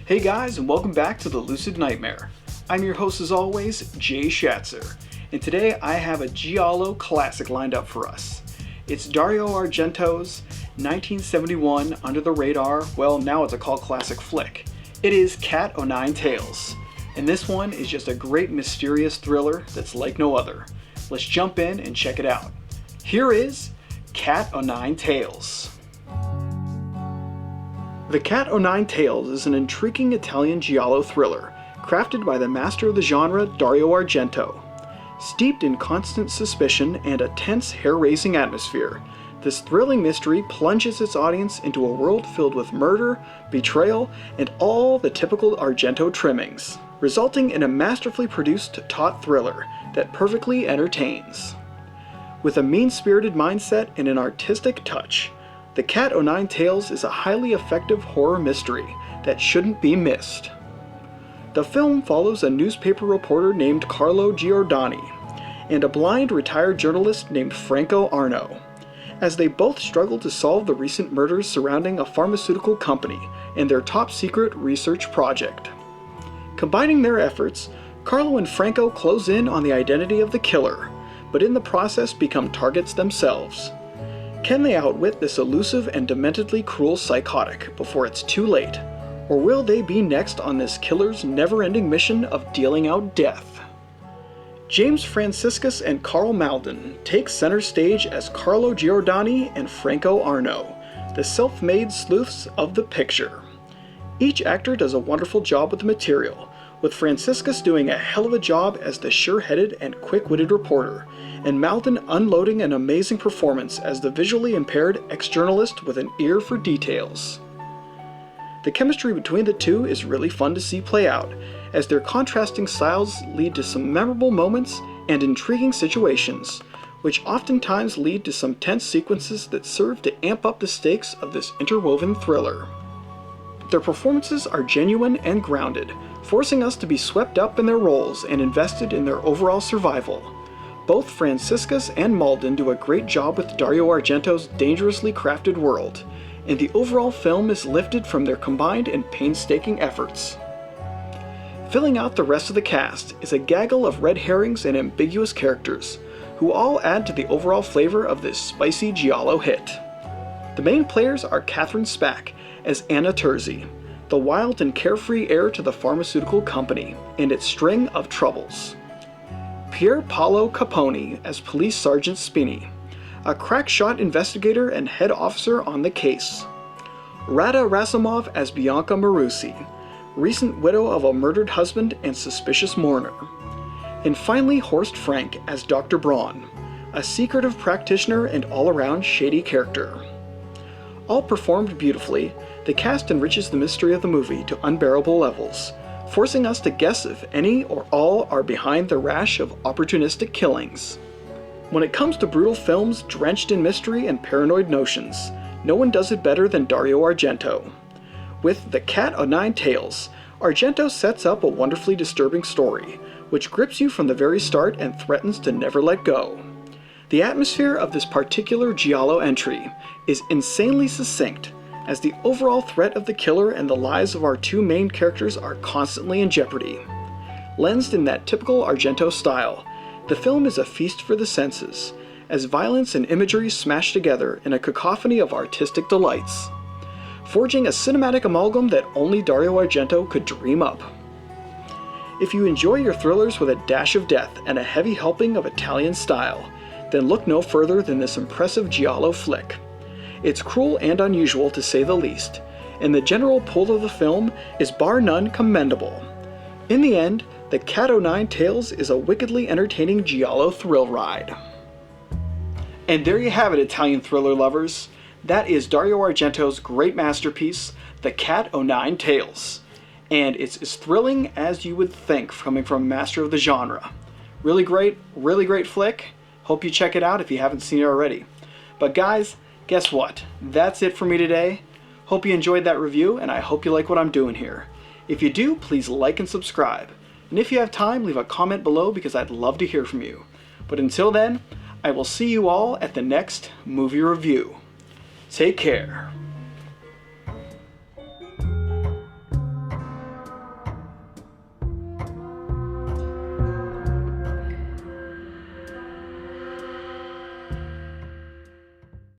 Hey guys, and welcome back to the Lucid Nightmare. I'm your host as always, Jay Schatzer, and today I have a giallo classic lined up for us. It's Dario Argento's 1971 under the radar, well now it's a cult classic flick. It is Cat o' Nine Tails, and this one is just a great mysterious thriller that's like no other. Let's jump in and check it out. Here is Cat o' Nine Tails. The Cat o' Nine Tails is an intriguing Italian giallo thriller, crafted by the master of the genre Dario Argento. Steeped in constant suspicion and a tense, hair-raising atmosphere, this thrilling mystery plunges its audience into a world filled with murder, betrayal, and all the typical Argento trimmings, resulting in a masterfully produced taut thriller that perfectly entertains. With a mean-spirited mindset and an artistic touch, The Cat o' Nine Tails is a highly effective horror mystery that shouldn't be missed. The film follows a newspaper reporter named Carlo Giordani and a blind retired journalist named Franco Arno, as they both struggle to solve the recent murders surrounding a pharmaceutical company and their top-secret research project. Combining their efforts, Carlo and Franco close in on the identity of the killer, but in the process become targets themselves. Can they outwit this elusive and dementedly cruel psychotic before it's too late? Or will they be next on this killer's never-ending mission of dealing out death? James Franciscus and Carl Malden take center stage as Carlo Giordani and Franco Arno, the self-made sleuths of the picture. Each actor does a wonderful job with the material, with Franciscus doing a hell of a job as the sure-headed and quick-witted reporter, and Malden unloading an amazing performance as the visually impaired ex-journalist with an ear for details. The chemistry between the two is really fun to see play out, as their contrasting styles lead to some memorable moments and intriguing situations, which oftentimes lead to some tense sequences that serve to amp up the stakes of this interwoven thriller. Their performances are genuine and grounded, forcing us to be swept up in their roles and invested in their overall survival. Both Franciscus and Malden do a great job with Dario Argento's dangerously crafted world, and the overall film is lifted from their combined and painstaking efforts. Filling out the rest of the cast is a gaggle of red herrings and ambiguous characters, who all add to the overall flavor of this spicy giallo hit. The main players are Catherine Spack as Anna Terzi, the wild and carefree heir to the pharmaceutical company and its string of troubles. Pier Paolo Capone as Police Sergeant Spini, a crack-shot investigator and head officer on the case. Rada Rasimov as Bianca Marusi, recent widow of a murdered husband and suspicious mourner. And finally Horst Frank as Dr. Braun, a secretive practitioner and all-around shady character. All performed beautifully, the cast enriches the mystery of the movie to unbearable levels, forcing us to guess if any or all are behind the rash of opportunistic killings. When it comes to brutal films drenched in mystery and paranoid notions, no one does it better than Dario Argento. With The Cat o' Nine Tails, Argento sets up a wonderfully disturbing story, which grips you from the very start and threatens to never let go. The atmosphere of this particular giallo entry is insanely succinct, as the overall threat of the killer and the lives of our two main characters are constantly in jeopardy. Lensed in that typical Argento style, the film is a feast for the senses, as violence and imagery smash together in a cacophony of artistic delights, forging a cinematic amalgam that only Dario Argento could dream up. If you enjoy your thrillers with a dash of death and a heavy helping of Italian style, then look no further than this impressive giallo flick. It's cruel and unusual to say the least, and the general pull of the film is bar none commendable. In the end, The Cat O' Nine Tails is a wickedly entertaining giallo thrill ride. And there you have it, Italian thriller lovers. That is Dario Argento's great masterpiece, The Cat O' Nine Tails. And it's as thrilling as you would think coming from a master of the genre. Really great flick. Hope you check it out if you haven't seen it already. But guys, guess what? That's it for me today. Hope you enjoyed that review, and I hope you like what I'm doing here. If you do, please like and subscribe. And if you have time, leave a comment below because I'd love to hear from you. But until then, I will see you all at the next movie review. Take care.